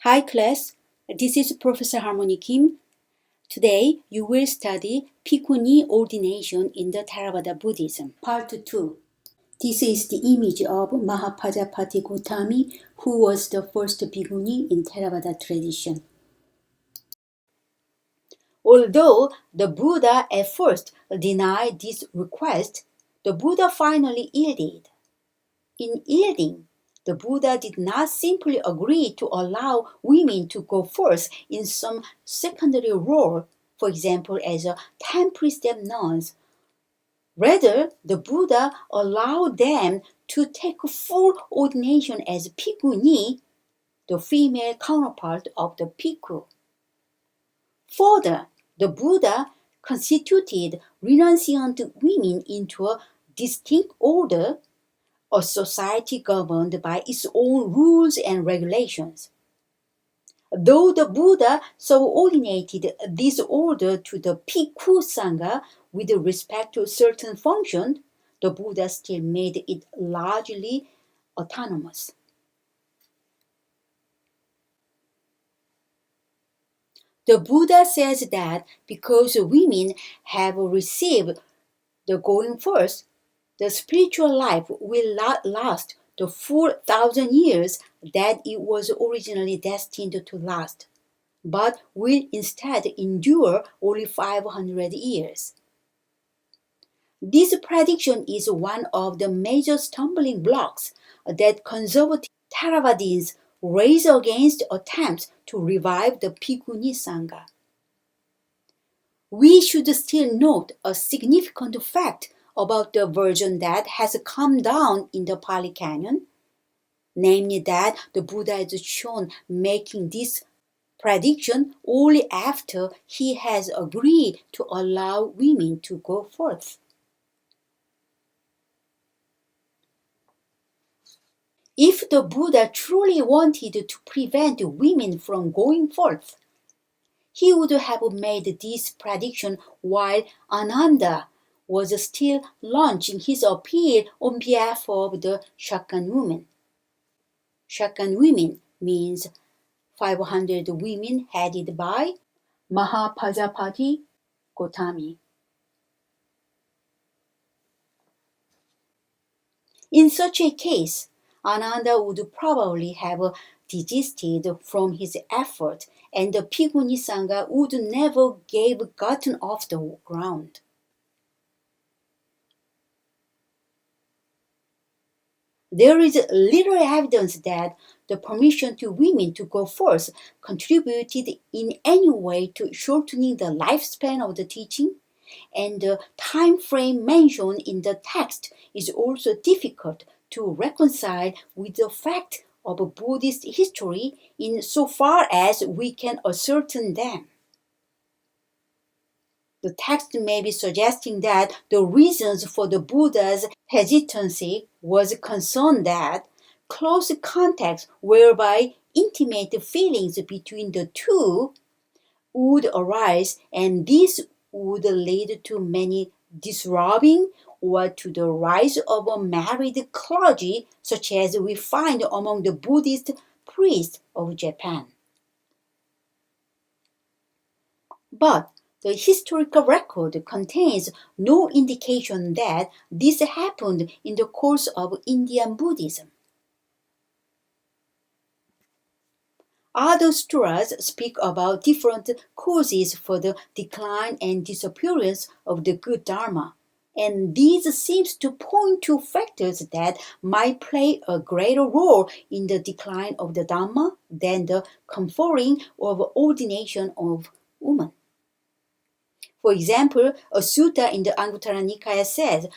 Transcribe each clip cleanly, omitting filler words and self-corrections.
Hi class, this is Professor Harmony Kim. Today you will study Bhikkhuni ordination in the Theravada Buddhism, Part 2. This is the image of Mahapajapati Gotami, who was the first bhikkhuni in Theravada tradition. Although the Buddha at first denied this request, the Buddha finally yielded. In yielding, the Buddha did not simply agree to allow women to go first in some secondary role, for example, as 10 precept nuns. Rather, the Buddha allowed them to take full ordination as bhikkhuni, the female counterpart of the bhikkhu. Further, the Buddha constituted renunciant women into a distinct order, a society governed by its own rules and regulations. Though the Buddha subordinated this order to the Bhikkhu Sangha with respect to certain functions, the Buddha still made it largely autonomous. The Buddha says that because women have received the going first, the spiritual life will not last the full 1,000 years that it was originally destined to last, but will instead endure only 500 years. This prediction is one of the major stumbling blocks that conservative Theravadins raise against attempts to revive the Bhikkhuni Sangha. We should still note a significant fact about the version that has come down in the Pali Canon, namely that the Buddha is shown making this prediction only after he has agreed to allow women to go forth. If the Buddha truly wanted to prevent women from going forth, he would have made this prediction while Ananda was still launching his appeal on behalf of the Shakyan women. Shakyan women means 500 women headed by Mahapajapati Gotami. In such a case, Ananda would probably have desisted from his effort, and the Bhikkhuni Sangha would never have gotten off the ground. There is little evidence that the permission to women to go first contributed in any way to shortening the lifespan of the teaching, and the time frame mentioned in the text is also difficult to reconcile with the fact of Buddhist history in so far as we can ascertain them. The text may be suggesting that the reasons for the Buddha's hesitancy was concern that close contact whereby intimate feelings between the two would arise, and this would lead to many disrobing or to the rise of a married clergy such as we find among the Buddhist priests of Japan. But the historical record contains no indication that this happened in the course of Indian Buddhism. Other sutras speak about different causes for the decline and disappearance of the good Dharma, and these seems to point to factors that might play a greater role in the decline of the Dhamma than the conferring of ordination of women. For example, a sutta in the Anguttara Nikaya says,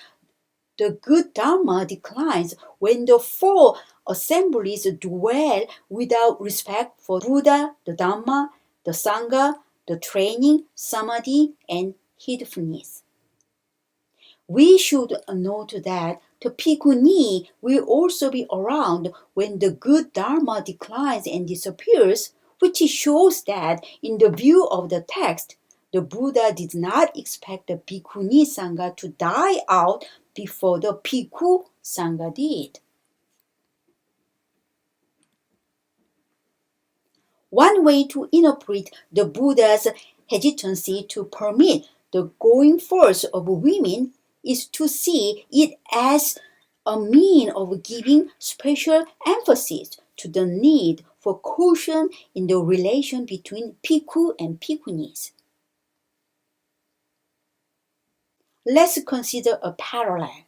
the good Dharma declines when the four assemblies dwell without respect for Buddha, the Dhamma, the Sangha, the training, samadhi, and heedfulness. We should note that the Bhikkhuni will also be around when the good Dharma declines and disappears, which shows that, in the view of the text, the Buddha did not expect the Bhikkhuni Sangha to die out before the Bhikkhu Sangha did. One way to interpret the Buddha's hesitancy to permit the going forth of women is to see it as a mean of giving special emphasis to the need for caution in the relation between bhikkhu and bhikkhunis. Let's consider a parallel.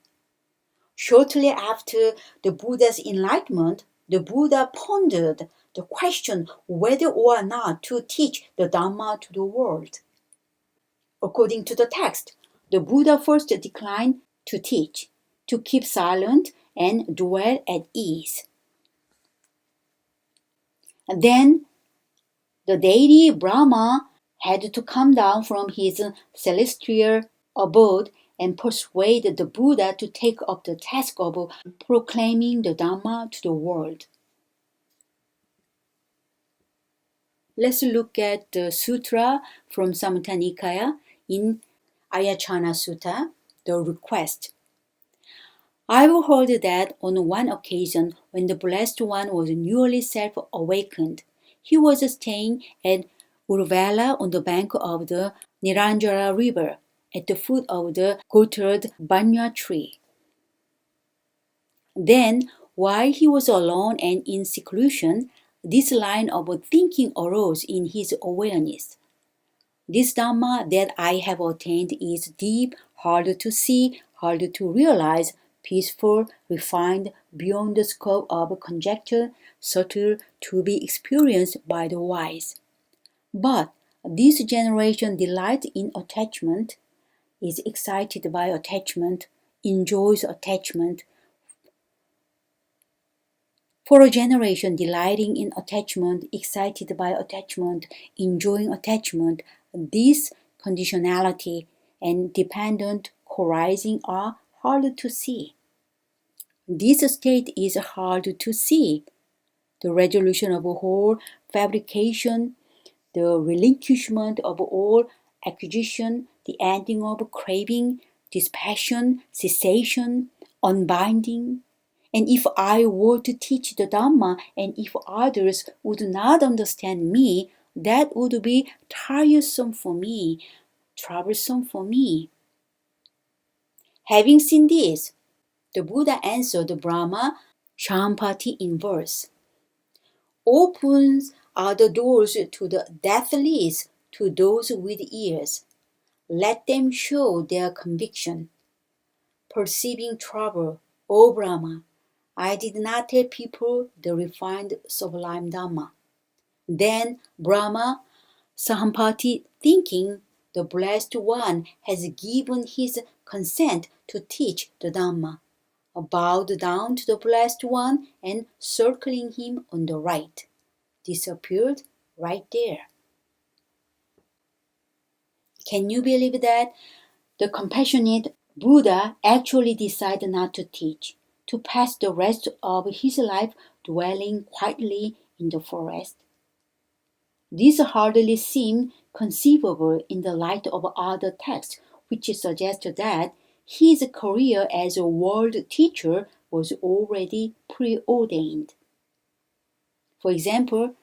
Shortly after the Buddha's enlightenment, the Buddha pondered the question whether or not to teach the Dhamma to the world. According to the text, the Buddha first declined to teach, to keep silent and dwell at ease. And then the deity Brahma had to come down from his celestial abode and persuade the Buddha to take up the task of proclaiming the Dhamma to the world. Let's look at the sutra from Samyutta Nikaya in Ayachana Sutta, the request. I've heard that on one occasion when the Blessed One was newly self-awakened, he was staying at Uruvela on the bank of the Niranjara river at the foot of the guttered banya tree. Then, while he was alone and in seclusion, this line of thinking arose in his awareness. This Dhamma that I have attained is deep, hard to see, hard to realize, peaceful, refined, beyond the scope of conjecture, subtle to be experienced by the wise. But this generation delights in attachment, is excited by attachment, enjoys attachment. For a generation delighting in attachment, excited by attachment, enjoying attachment, this conditionality and dependent co-arising are hard to see. This state is hard to see. The resolution of whole fabrication, the relinquishment of all acquisition, the ending of craving, dispassion, cessation, unbinding. And if I were to teach the Dhamma, and if others would not understand me, that would be tiresome for me, troublesome for me. Having seen this, the Buddha answered Brahma Shampati in verse. Open are the doors to the deathless to those with ears. Let them show their conviction. Perceiving trouble, O Brahma, I did not tell people the refined sublime Dhamma. Then Brahma Sahampati, thinking the Blessed One has given his consent to teach the Dhamma, bowed down to the Blessed One and circling him on the right, disappeared right there. Can you believe that? The compassionate Buddha actually decided not to teach, to pass the rest of his life dwelling quietly in the forest. This hardly seems conceivable in the light of other texts, which suggest that his career as a world teacher was already preordained. For example,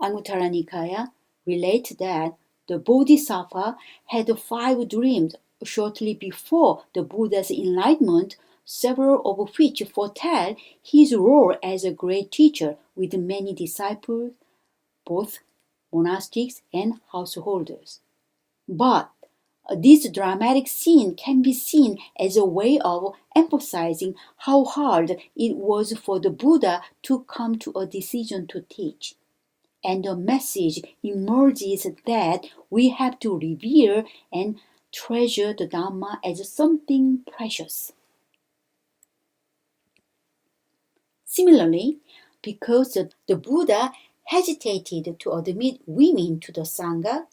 Anguttara Nikaya relates that the Bodhisattva had 5 dreams shortly before the Buddha's enlightenment, several of which foretell his role as a great teacher with many disciples, both monastics and householders. But this dramatic scene can be seen as a way of emphasizing how hard it was for the Buddha to come to a decision to teach. And the message emerges that we have to revere and treasure the Dhamma as something precious. Similarly, because the Buddha hesitated to admit women to the Sangha,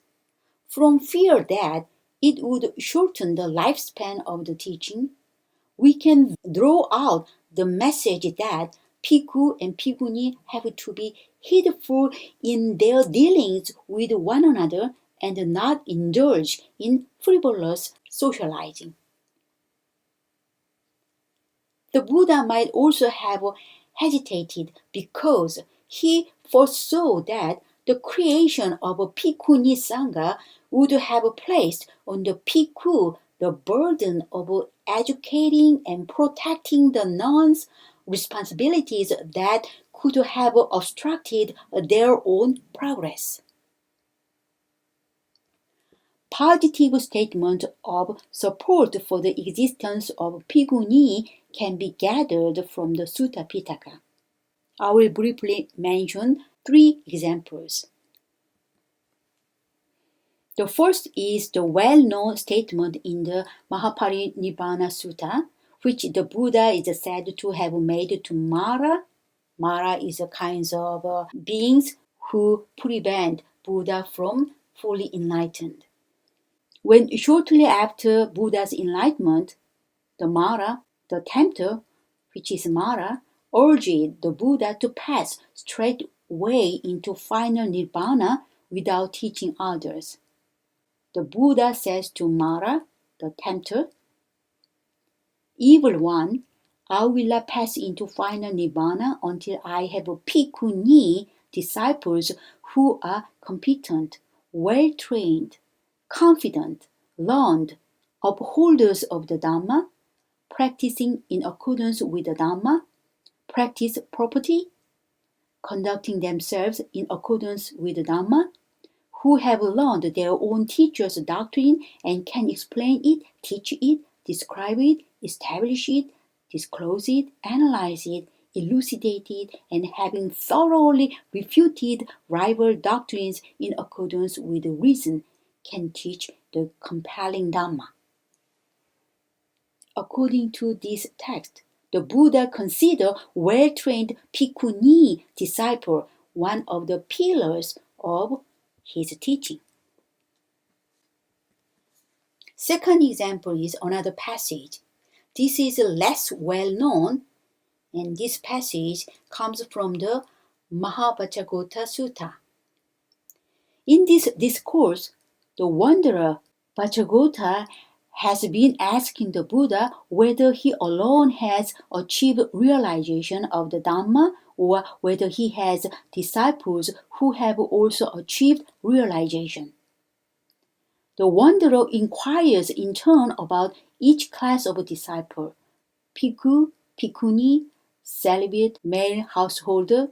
from fear that it would shorten the lifespan of the teaching, we can draw out the message that bhikkhu and bhikkhuni have to be heedful in their dealings with one another and not indulge in frivolous socializing. The Buddha might also have hesitated because he foresaw that The creation of a Bhikkhuni Sangha would have placed on the bhikkhu the burden of educating and protecting the nuns, responsibilities that could have obstructed their own progress. Positive statement of support for the existence of Bhikkhuni can be gathered from the Sutta Pitaka. I will briefly mention 3 examples. The first is the well-known statement in the Mahaparinibbana Sutta, which the Buddha is said to have made to Mara. Mara is a kind of beings who prevent Buddha from fully enlightened. When shortly after Buddha's enlightenment, the Mara, the tempter, which is Mara, urged the Buddha to pass straightway into final nirvana without teaching others. The Buddha says to Mara, the tempter, "Evil one, I will not pass into final nirvana until I have Bhikkhuni disciples who are competent, well-trained, confident, learned, upholders of the Dhamma, practicing in accordance with the Dhamma, practice property, conducting themselves in accordance with the Dhamma, who have learned their own teacher's doctrine and can explain it, teach it, describe it, establish it, disclose it, analyze it, elucidate it, and having thoroughly refuted rival doctrines in accordance with reason, can teach the compelling Dhamma." According to this text, the Buddha considered well-trained Bhikkhuni disciple one of the pillars of his teaching. Second example is another passage. This is less well known, and this passage comes from the Mahavajjhagota Sutta. In this discourse, the wanderer Vajjhagota has been asking the Buddha whether he alone has achieved realization of the Dhamma or whether he has disciples who have also achieved realization. The wanderer inquires in turn about each class of disciple: bhikkhu, bhikkhuni, celibate male householder,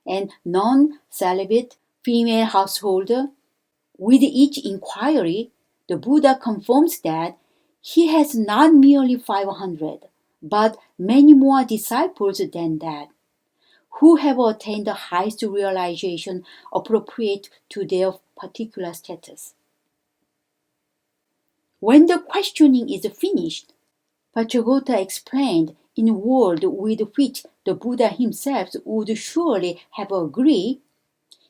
and non-celibate female householder. With each inquiry, the Buddha confirms that he has not merely 500, but many more disciples than that, who have attained the highest realization appropriate to their particular status. When the questioning is finished, Vajjhagota explained in a word with which the Buddha himself would surely have agreed,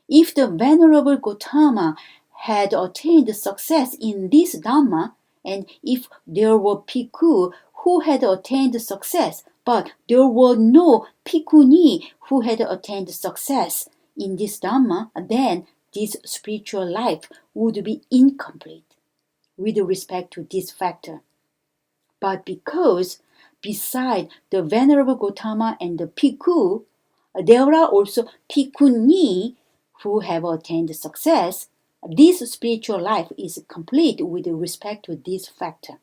if the Venerable Gautama had attained success in this Dhamma, and if there were bhikkhu who had attained success, but there were no bhikkhuni who had attained success in this Dhamma, then this spiritual life would be incomplete with respect to this factor. But because beside the Venerable Gautama and the bhikkhu, there are also bhikkhuni who have attained success, this spiritual life is complete with respect to this factor.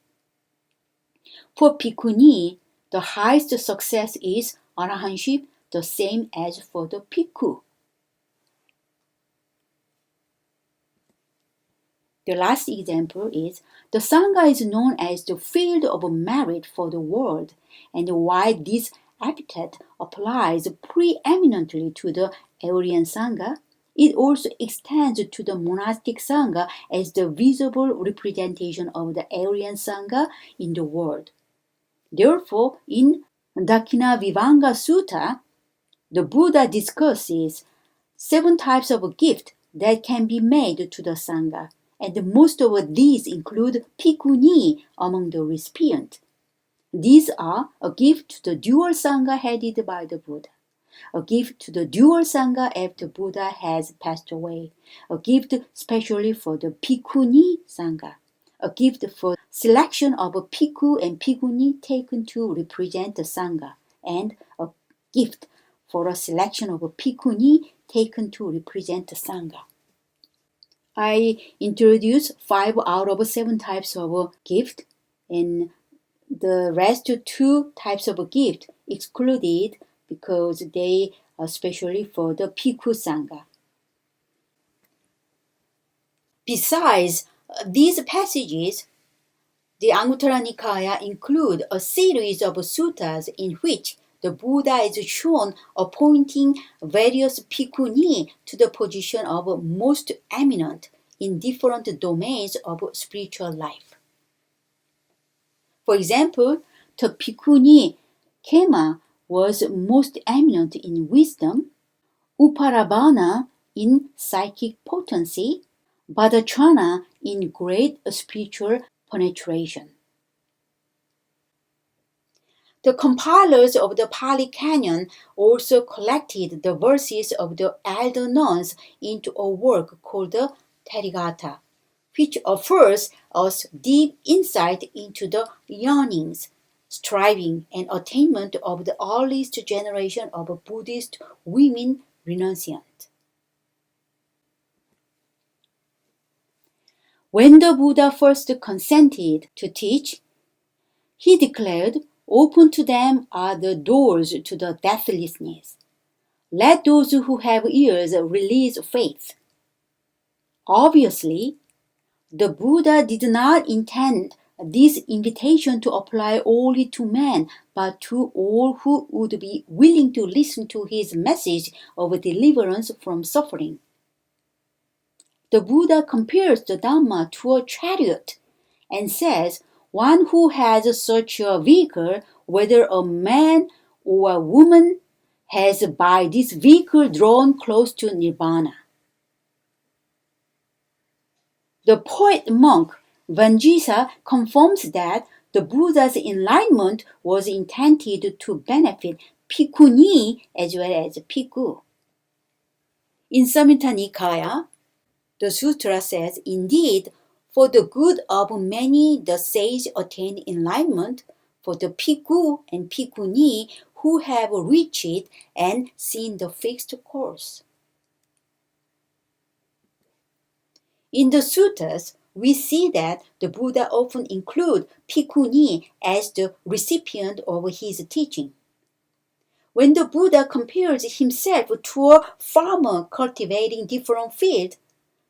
For bhikkhuni, the highest success is arahantship, the same as for the bhikkhu. The last example is the Sangha is known as the field of merit for the world, and while this epithet applies preeminently to the Aryan Sangha, it also extends to the monastic Sangha as the visible representation of the Aryan Sangha in the world. Therefore, in Dakhinavibhanga Sutta, the Buddha discusses 7 types of gift that can be made to the Sangha, and most of these include bhikkhuni among the recipient. These are a gift to the dual Sangha headed by the Buddha, a gift to the dual Sangha after Buddha has passed away, a gift specially for the bhikkhuni Sangha, a gift for selection of a bhikkhu and bhikkhuni taken to represent the Sangha, and a gift for a selection of bhikkhuni taken to represent the Sangha. I introduced 5 out of 7 types of gift, and the rest 2 types of gift excluded because they are specially for the Bhikkhu Sangha. Besides these passages, the Anguttara Nikaya include a series of suttas in which the Buddha is shown appointing various bhikkhuni to the position of most eminent in different domains of spiritual life. For example, the bhikkhuni Khema was most eminent in wisdom, Uparabana in psychic potency, Bhaddacharana in great spiritual penetration. The compilers of the Pali Canon also collected the verses of the elder nuns into a work called the Therigatha, which offers us deep insight into the yearnings, striving, and attainment of the earliest generation of Buddhist women renunciants. When the Buddha first consented to teach, he declared, "Open to them are the doors to the deathlessness. Let those who have ears release faith." Obviously, the Buddha did not intend this invitation to apply only to men, but to all who would be willing to listen to his message of deliverance from suffering. The Buddha compares the Dhamma to a chariot and says, one who has such a vehicle, whether a man or a woman, has by this vehicle drawn close to Nirvana. The poet monk Vajjisa confirms that the Buddha's enlightenment was intended to benefit bhikkhuni as well as bhikkhu. In Samyutta Nikaya, the sutra says, "Indeed, for the good of many the sage attained enlightenment, for the bhikkhu and bhikkhuni who have reached it and seen the fixed course." In the suttas, we see that the Buddha often includes bhikkhuni as the recipient of his teaching. When the Buddha compares himself to a farmer cultivating different fields,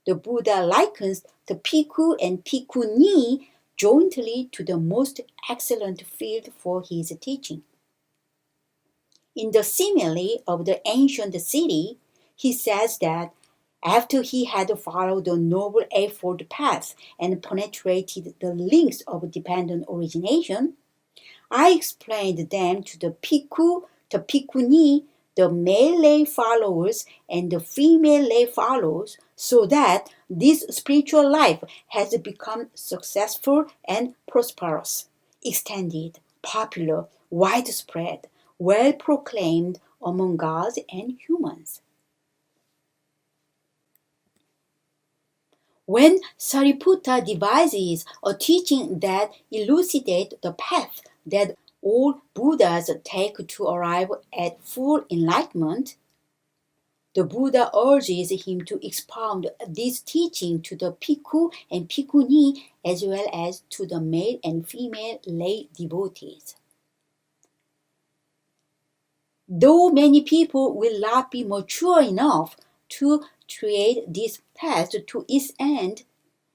the Buddha likens the bhikkhu and bhikkhuni jointly to the most excellent field for his teaching. In the simile of the ancient city, he says that after he had followed the Noble Eightfold Path and penetrated the links of dependent origination, I explained them to the bhikkhu, the bhikkhuni, the male lay followers, and the female lay followers, so that this spiritual life has become successful and prosperous, extended, popular, widespread, well proclaimed among gods and humans. When Sariputta devises a teaching that elucidates the path that all Buddhas take to arrive at full enlightenment, the Buddha urges him to expound this teaching to the bhikkhu and bhikkhuni as well as to the male and female lay devotees. Though many people will not be mature enough to tread this path to its end,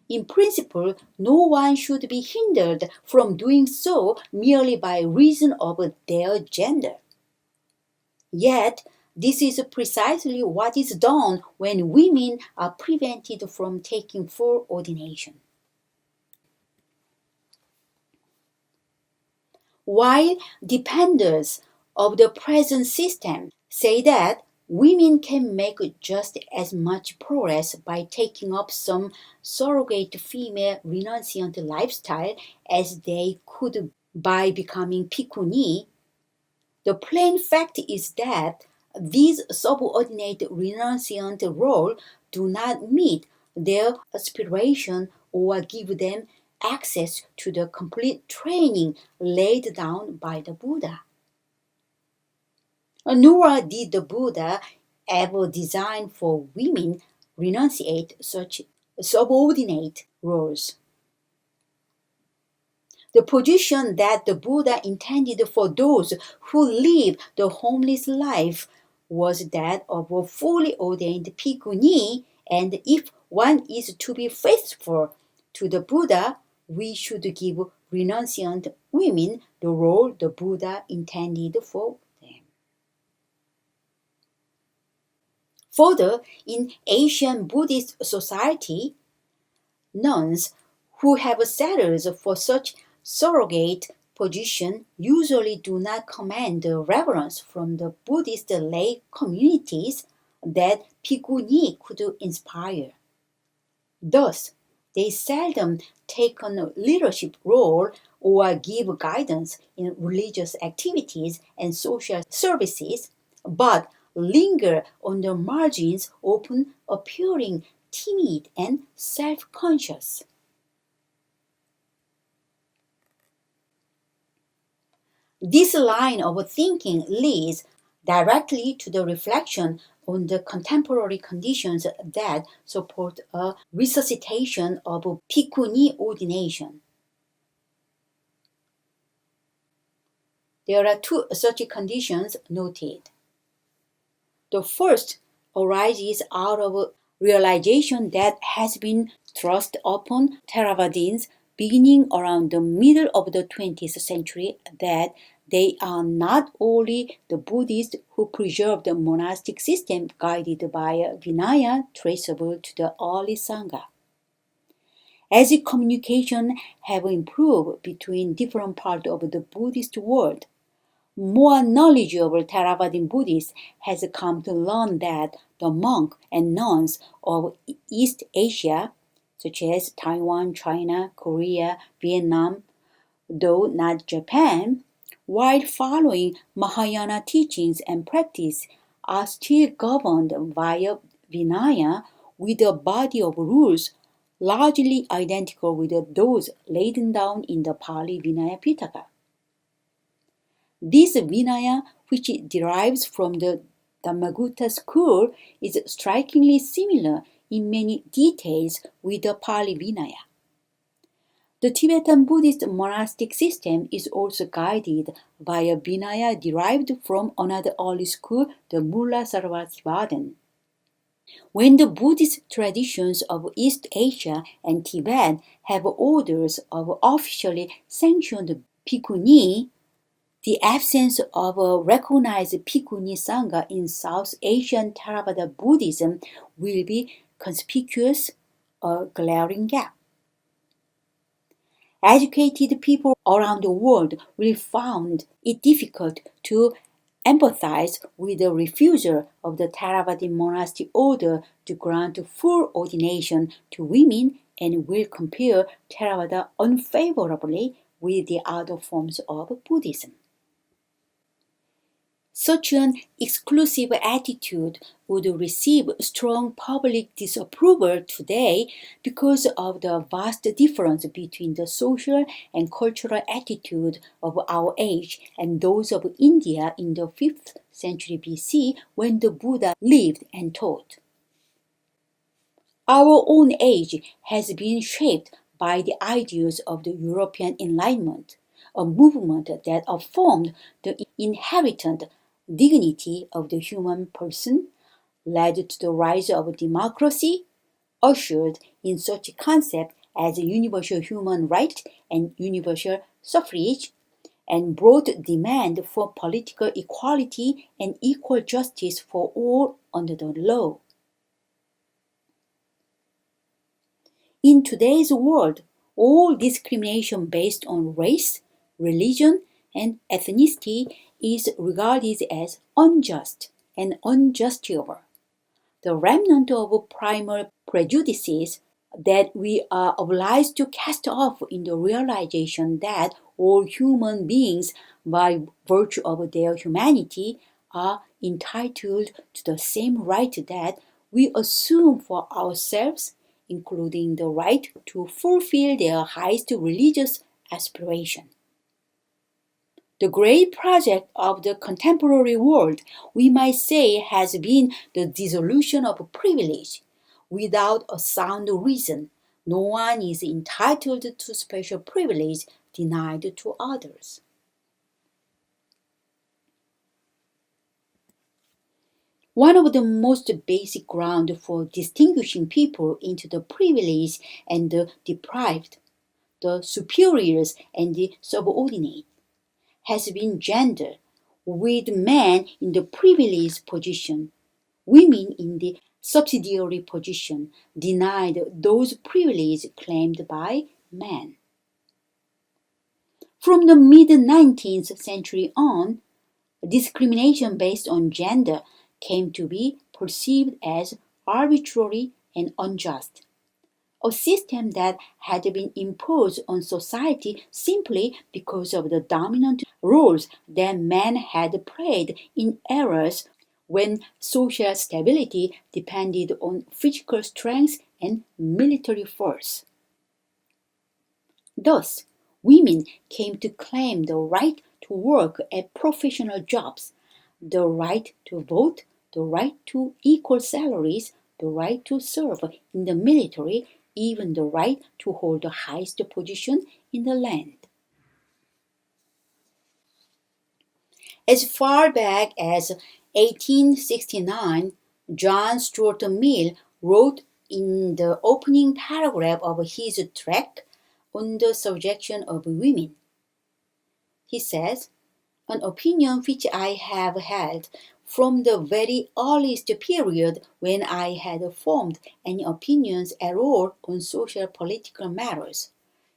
in principle, no one should be hindered from doing so merely by reason of their gender. Yet, this is precisely what is done when women are prevented from taking full ordination. While defenders of the present system say that women can make just as much progress by taking up some surrogate female renunciant lifestyle as they could by becoming bhikkhuni, the plain fact is that these subordinate renunciant roles do not meet their aspiration or give them access to the complete training laid down by the Buddha. Nor did the Buddha ever design for women renunciate such subordinate roles. The position that the Buddha intended for those who live the homeless life was that of a fully ordained bhikkhuni, and if one is to be faithful to the Buddha, we should give renunciant women the role the Buddha intended for them. Further, in Asian Buddhist society, nuns who have settled for such surrogate position usually do not command the reverence from the Buddhist lay communities that bhikkhuni could inspire. Thus, they seldom take on a leadership role or give guidance in religious activities and social services, but linger on the margins, often appearing timid and self-conscious. This line of thinking leads directly to the reflection on the contemporary conditions that support a resuscitation of bhikkhuni ordination. There are two such conditions noted. The first arises out of realization that has been thrust upon Theravadins beginning around the middle of the 20th century that they are not only the Buddhists who preserve the monastic system guided by Vinaya traceable to the early Sangha. As communication have improved between different parts of the Buddhist world, more knowledgeable Theravadin Buddhists has come to learn that the monks and nuns of East Asia, such as Taiwan, China, Korea, Vietnam, though not Japan, while following Mahayana teachings and practice, are still governed via Vinaya with a body of rules largely identical with those laid down in the Pali Vinaya Pitaka. This Vinaya, which derives from the Dhammagutta school, is strikingly similar in many details with the Pali Vinaya. The Tibetan Buddhist monastic system is also guided by a Vinaya derived from another early school, the Mulla Sarvasvadan. When the Buddhist traditions of East Asia and Tibet have orders of officially sanctioned bhikkhuni, the absence of a recognized bhikkhuni sangha in South Asian Theravada Buddhism will be conspicuous, a glaring gap. Educated people around the world will find it difficult to empathize with the refusal of the Theravada monastic order to grant full ordination to women and will compare Theravada unfavorably with the other forms of Buddhism. Such an exclusive attitude would receive strong public disapproval today because of the vast difference between the social and cultural attitude of our age and those of India in the 5th century BC when the Buddha lived and taught. Our own age has been shaped by the ideals of the European Enlightenment, a movement that affirmed the inherent dignity of the human person, led to the rise of democracy, ushered in such concepts as universal human rights and universal suffrage, and brought demand for political equality and equal justice for all under the law. In today's world, all discrimination based on race, religion, and ethnicity is regarded as unjust and unjustifiable. The remnant of primal prejudices that we are obliged to cast off in the realization that all human beings, by virtue of their humanity, are entitled to the same right that we assume for ourselves, including the right to fulfill their highest religious aspiration. The great project of the contemporary world, we might say, has been the dissolution of privilege. Without a sound reason, no one is entitled to special privilege denied to others. One of the most basic grounds for distinguishing people into the privileged and the deprived, the superiors and the subordinate, has been gender, with men in the privileged position, women in the subsidiary position, denied those privileges claimed by men. From the mid 19th century on, discrimination based on gender came to be perceived as arbitrary and unjust, a system that had been imposed on society simply because of the dominant roles that men had played in eras when social stability depended on physical strength and military force. Thus, women came to claim the right to work at professional jobs, the right to vote, the right to equal salaries, the right to serve in the military, even the right to hold the highest position in the land. As far back as 1869, John Stuart Mill wrote in the opening paragraph of his tract on the subjection of women. He says, "An opinion which I have held from the very earliest period when I had formed any opinions at all on social political matters,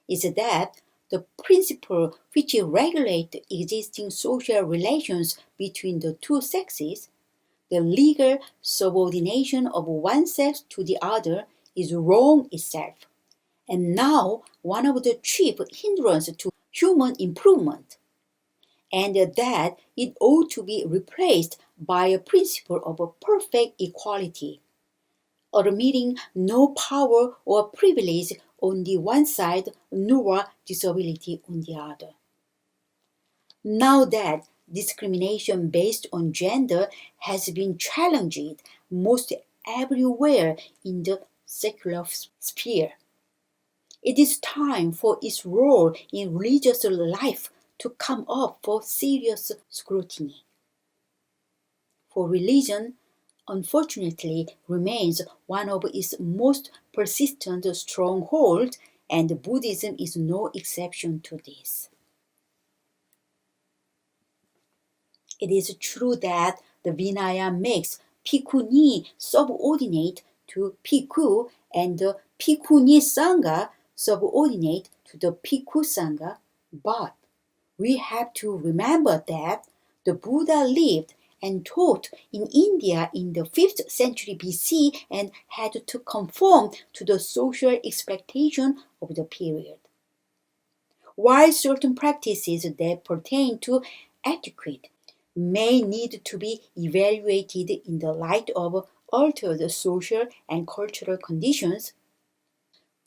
is that the principle which regulates existing social relations between the two sexes, the legal subordination of one sex to the other, is wrong itself, and now one of the chief hindrances to human improvement, and that it ought to be replaced by a principle of perfect equality, admitting no power or privilege on the one side nor disability on the other." Now that discrimination based on gender has been challenged most everywhere in the secular sphere, it is time for its role in religious life to come up for serious scrutiny. For religion, unfortunately, remains one of its most persistent strongholds, and Buddhism is no exception to this. It is true that the Vinaya makes Bhikkhuni subordinate to Bhikkhu and the Bhikkhuni Sangha subordinate to the Bhikkhu Sangha, but we have to remember that the Buddha lived and taught in India in the 5th century BC and had to conform to the social expectation of the period. While certain practices that pertain to etiquette may need to be evaluated in the light of altered social and cultural conditions,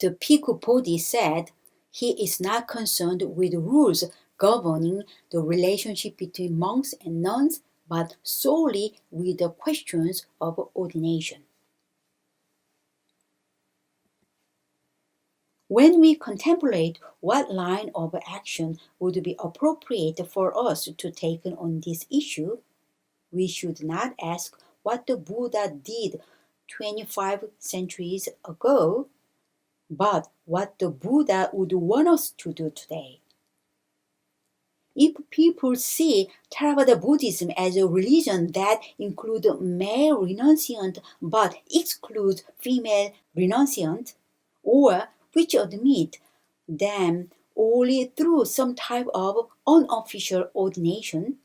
the Bhikkhu Bodhi said he is not concerned with rules governing the relationship between monks and nuns, but solely with the questions of ordination. When we contemplate what line of action would be appropriate for us to take on this issue, we should not ask what the Buddha did 25 centuries ago, but what the Buddha would want us to do today. If people see Theravada Buddhism as a religion that includes male renunciant but excludes female renunciant, or which admit them only through some type of unofficial ordination,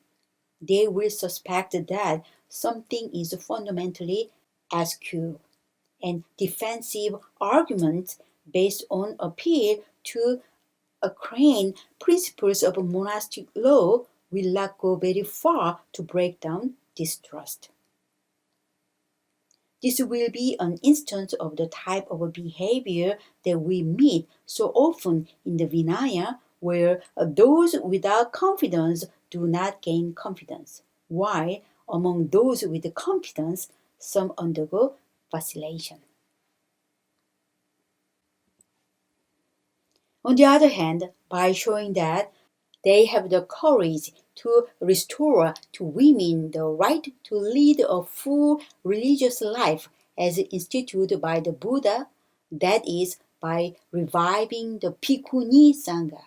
they will suspect that something is fundamentally askew, and defensive arguments based on appeal to arcane principles of monastic law will not go very far to break down this trust. This will be an instance of the type of behavior that we meet so often in the Vinaya, where those without confidence do not gain confidence, while among those with confidence, some undergo vacillation. On the other hand, by showing that they have the courage to restore to women the right to lead a full religious life as instituted by the Buddha, that is, by reviving the Bhikkhuni Sangha.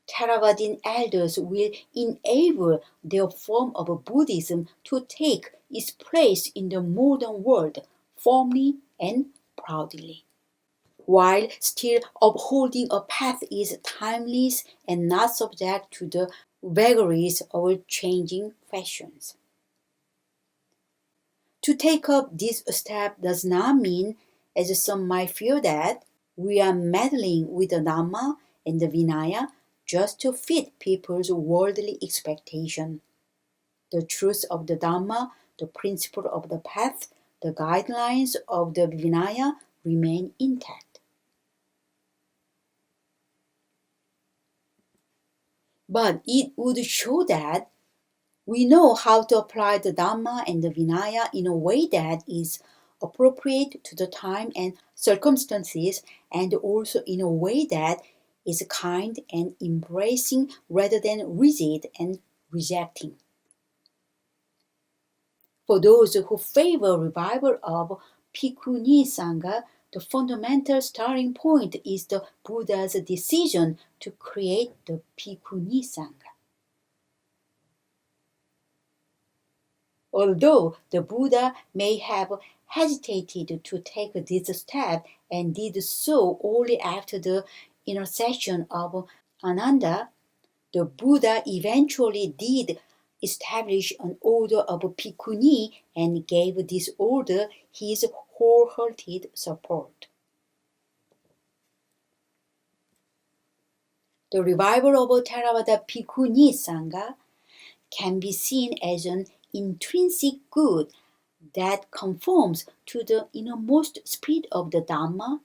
Theravadin elders will enable their form of Buddhism to take its place in the modern world firmly and proudly, while still upholding a path is timeless and not subject to the vagaries of changing fashions. To take up this step does not mean, as some might fear, that we are meddling with the Dhamma and the Vinaya just to fit people's worldly expectation. The truth of the Dhamma, the principle of the path, the guidelines of the Vinaya remain intact. But it would show that we know how to apply the Dhamma and the Vinaya in a way that is appropriate to the time and circumstances, and also in a way that is kind and embracing rather than rigid and rejecting. For those who favor revival of Bhikkhuni Sangha, the fundamental starting point is the Buddha's decision to create the Bhikkhuni Sangha. Although the Buddha may have hesitated to take this step and did so only after the intercession of Ananda, the Buddha eventually did establish an order of Bhikkhuni and gave this order his wholehearted support. The revival of Theravada Bhikkhuni Sangha can be seen as an intrinsic good that conforms to the innermost spirit of the Dhamma,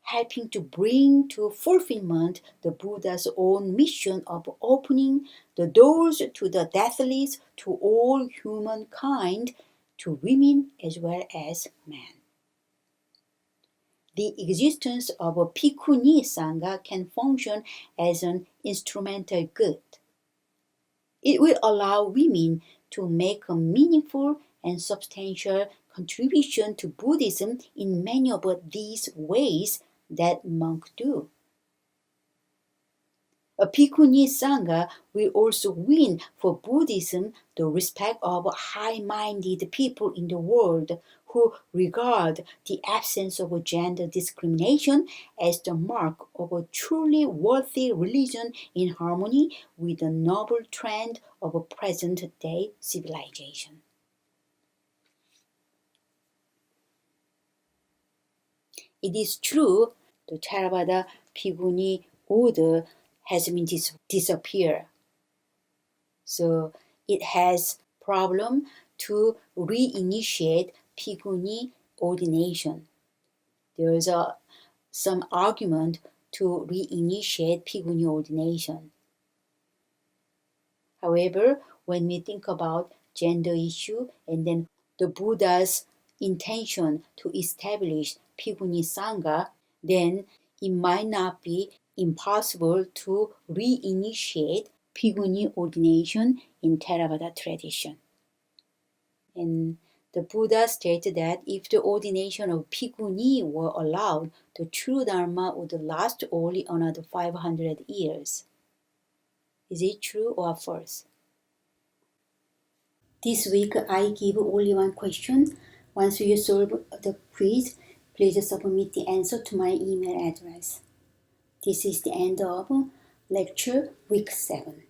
helping to bring to fulfillment the Buddha's own mission of opening the doors to the deathless to all humankind, to women as well as men. The existence of a Bhikkhuni Sangha can function as an instrumental good. It will allow women to make a meaningful and substantial contribution to Buddhism in many of these ways that monks do. A Bhikkhuni Sangha will also win for Buddhism the respect of high-minded people in the world who regard the absence of gender discrimination as the mark of a truly worthy religion in harmony with the noble trend of present-day civilization. It is true the Theravada Bhikkhuni order has been disappeared. So it has problem to reinitiate Bhikkhuni ordination. There is some argument to reinitiate Bhikkhuni ordination. However, when we think about gender issue and then the Buddha's intention to establish Bhikkhuni Sangha, then it might not be impossible to reinitiate Bhikkhuni ordination in Theravada tradition. And the Buddha stated that if the ordination of Bhikkhuni were allowed, the true Dharma would last only another 500 years. Is it true or false? This week I give only one question. Once you solve the quiz, please submit the answer to my email address. This is the end of lecture week 7.